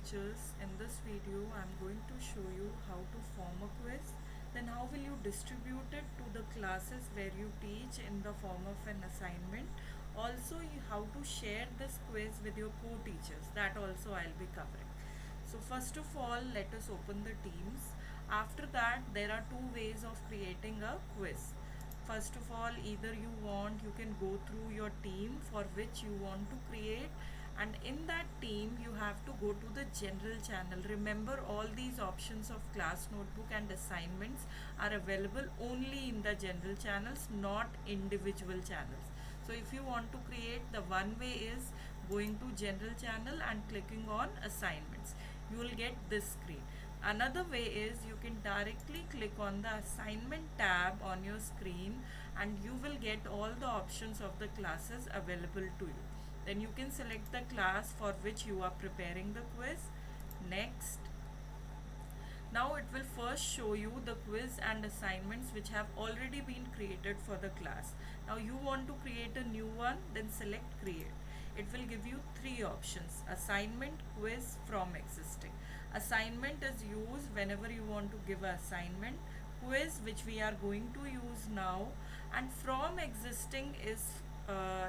teachers. In this video I'm going to show you how to form a quiz, then how will you distribute it to the classes where you teach in the form of an assignment. Also how to share this quiz with your co-teachers, that also I'll be covering. So first of all, let us open the teams. After that, there are two ways of creating a quiz. First of all, either you can go through your team for which you want to create, and in that team you have to go to the general channel. Remember, all these options of class notebook and assignments are available only in the general channels, not individual channels. So if you want to create, the one way is going to general channel and clicking on assignments. You will get this screen. Another way is you can directly click on the assignment tab on your screen and you will get all the options of the classes available to you. Then you can select the class for which you are preparing the quiz. Next. Now it will first show you the quiz and assignments which have already been created for the class. Now you want to create a new one, then select create. It will give you three options: assignment, quiz, from existing. Assignment is used whenever you want to give an assignment. Quiz, which we are going to use now, and from existing is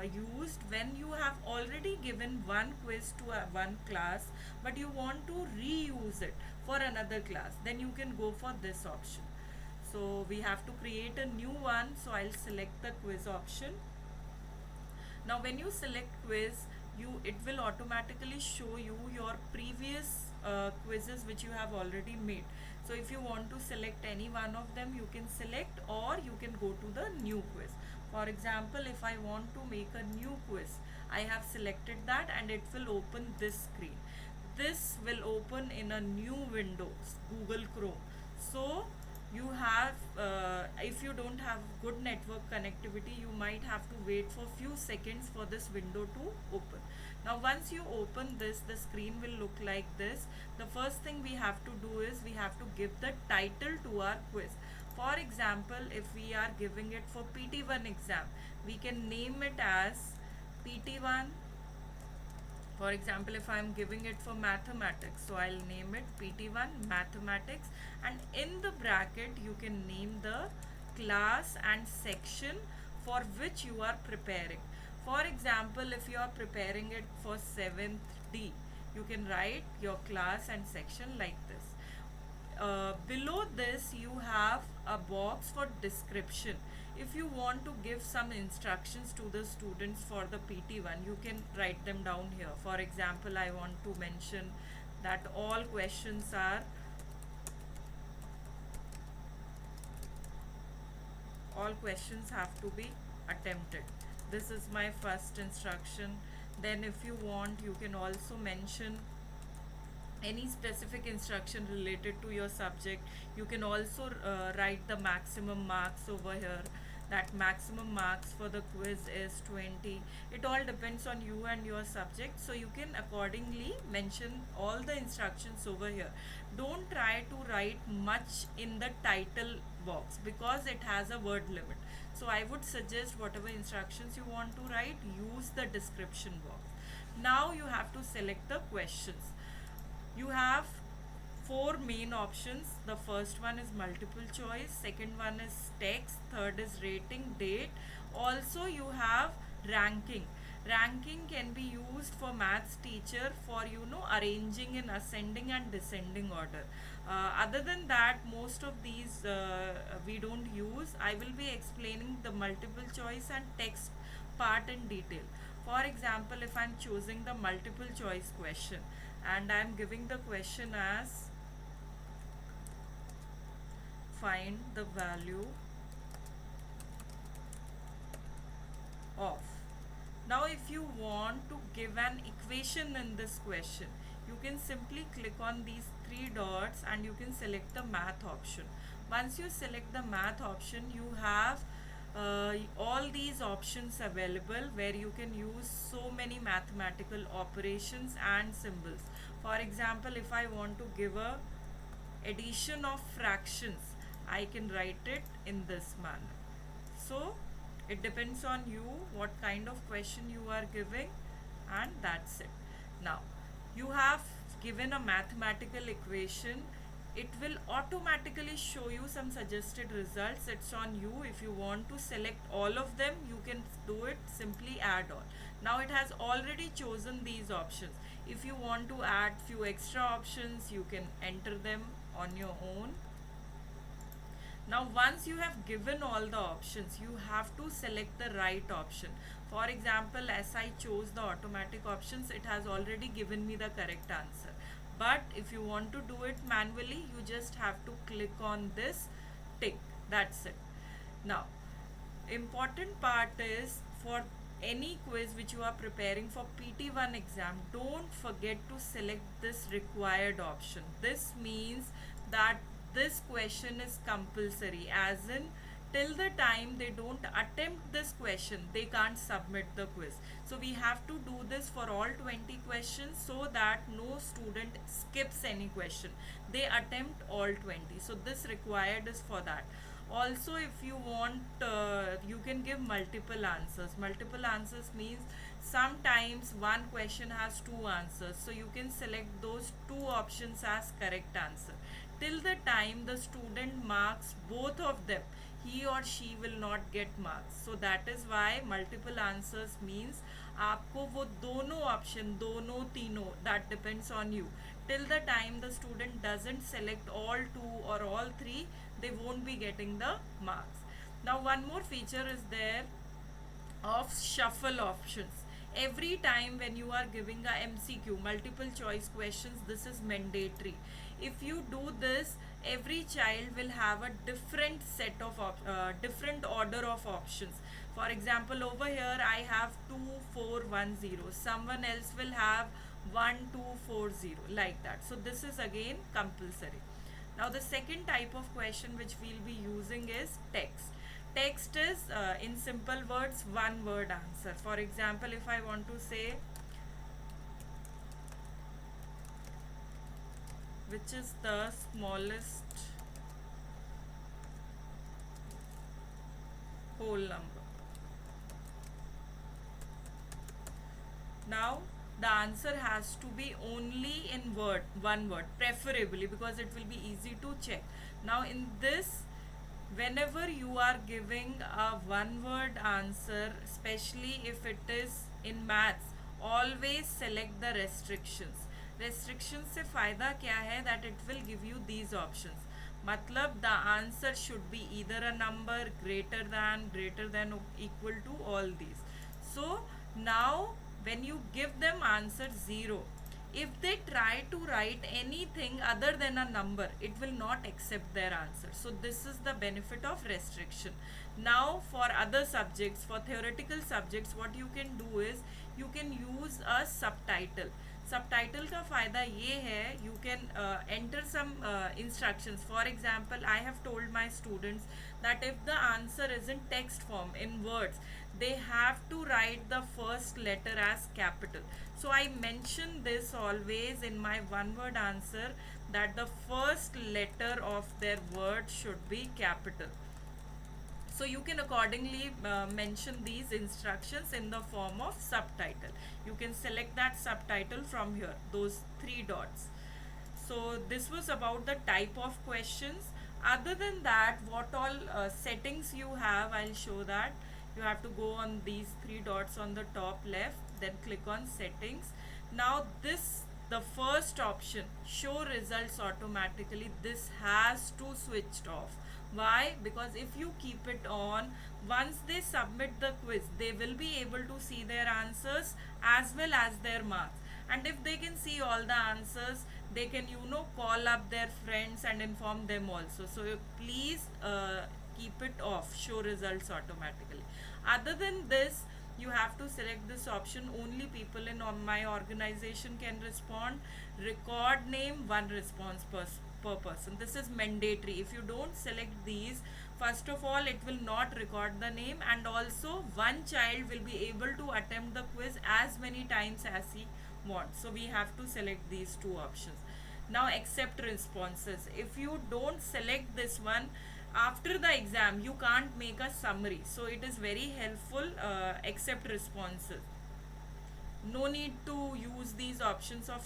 used when you have already given one quiz to one class but you want to reuse it for another class, then you can go for this option. So we have to create a new one, so I'll select the quiz option. Now when you select quiz, it will automatically show you your previous quizzes which you have already made. So if you want to select any one of them, you can select, or you can go to the new quiz. For example, if I want to make a new quiz, I have selected that and it will open this screen. This will open in a new window, Google Chrome. So you have, if you don't have good network connectivity, you might have to wait for few seconds for this window to open. Now once you open this, the screen will look like this. The first thing we have to do is we have to give the title to our quiz. For example, if we are giving it for PT1 exam, we can name it as PT1. For example, if I am giving it for mathematics, so I'll name it PT1 mathematics, and in the bracket you can name the class and section for which you are preparing. For example, if you are preparing it for 7th D, you can write your class and section like this. Below this you have a box for description. If you want to give some instructions to the students for the PT1, you can write them down here. For example, I want to mention that all questions have to be attempted. This is my first instruction. Then if you want, you can also mention any specific instruction related to your subject. You can also write the maximum marks over here, that maximum marks for the quiz is 20. It all depends on you and your subject, so you can accordingly mention all the instructions over here. Don't try to write much in the title box because it has a word limit. So I would suggest whatever instructions you want to write, use the description box. Now you have to select the questions. You have four main options. The first one is multiple choice, second one is text, third is rating, date. Also you have ranking. Ranking can be used for maths teacher for arranging in ascending and descending order. Other than that, most of these we don't use. I will be explaining the multiple choice and text part in detail. For example, if I'm choosing the multiple choice question and I'm giving the question as find the value of. Now if you want to give an equation in this question, you can simply click on these three dots and you can select the math option. Once you select the math option, you have all these options available where you can use so many mathematical operations and symbols. For example, if I want to give a addition of fractions, I can write it in this manner. So it depends on you what kind of question you are giving, and that's it. Now you have given a mathematical equation, it will automatically show you some suggested results. It's on you. If you want to select all of them, you can do it. Simply add all. Now it has already chosen these options. If you want to add few extra options, you can enter them on your own. Now once you have given all the options, you have to select the right option. For example, as I chose the automatic options, it has already given me the correct answer. But if you want to do it manually, you just have to click on this tick. That's it. Now, important part is, for any quiz which you are preparing for PT1 exam, don't forget to select this required option. This means that this question is compulsory, as in till the time they don't attempt this question, they can't submit the quiz. So we have to do this for all 20 questions, so that no student skips any question. They attempt all 20. So this required is for that. Also, if you want, you can give multiple answers. Multiple answers means sometimes one question has two answers, so you can select those two options as correct answer. Till the time the student marks both of them, he or she will not get marks. So that is why multiple answers means आपको वो दोनों option, दोनों तीनों, that depends on you. Till the time the student doesn't select all two or all three, they won't be getting the marks. Now one more feature is there of shuffle options. Every time when you are giving a MCQ, multiple choice questions, this is mandatory. If you do this, every child will have a different set of different order of options. For example, over here I have 2410, someone else will have 1240, like that. So this is again compulsory. Now the second type of question which we'll be using is text. Text is, in simple words, one word answer. For example, if I want to say, which is the smallest whole number. Now the answer has to be only in one word, preferably, because it will be easy to check. Now in this, whenever you are giving a one word answer, especially if it is in maths, always select the restrictions. Restrictions से फायदा क्या है, that it will give you these options. मतलब the answer should be either a number, greater than or equal to, all these. So now when you give them answer 0, if they try to write anything other than a number, it will not accept their answer. So this is the benefit of restriction. Now for other subjects, for theoretical subjects, what you can do is you can use a subtitle. Subtitle का फ़ायदा ये है, you can enter some instructions. For example, I have told my students that if the answer is in text form, in words, they have to write the first letter as capital. So I mention this always in my one word answer, that the first letter of their word should be capital. So you can accordingly mention these instructions in the form of subtitle. You can select that subtitle from here, those three dots. So this was about the type of questions. Other than that, what all settings you have, I'll show that. You have to go on these three dots on the top left, then click on settings. Now this, the first option, show results automatically, this has to switch off. Why? Because if you keep it on, once they submit the quiz, they will be able to see their answers as well as their marks. And if they can see all the answers, they can, call up their friends and inform them also. So please keep it off, show results automatically. Other than this, you have to select this option, only people in my organization can respond. Record name, one response per person. This is mandatory. If you don't select these, first of all, it will not record the name, and also one child will be able to attempt the quiz as many times as he wants. So we have to select these two options. Now accept responses. If you don't select this one, after the exam you can't make a summary, so it is very helpful. Accept responses. No need to use these options of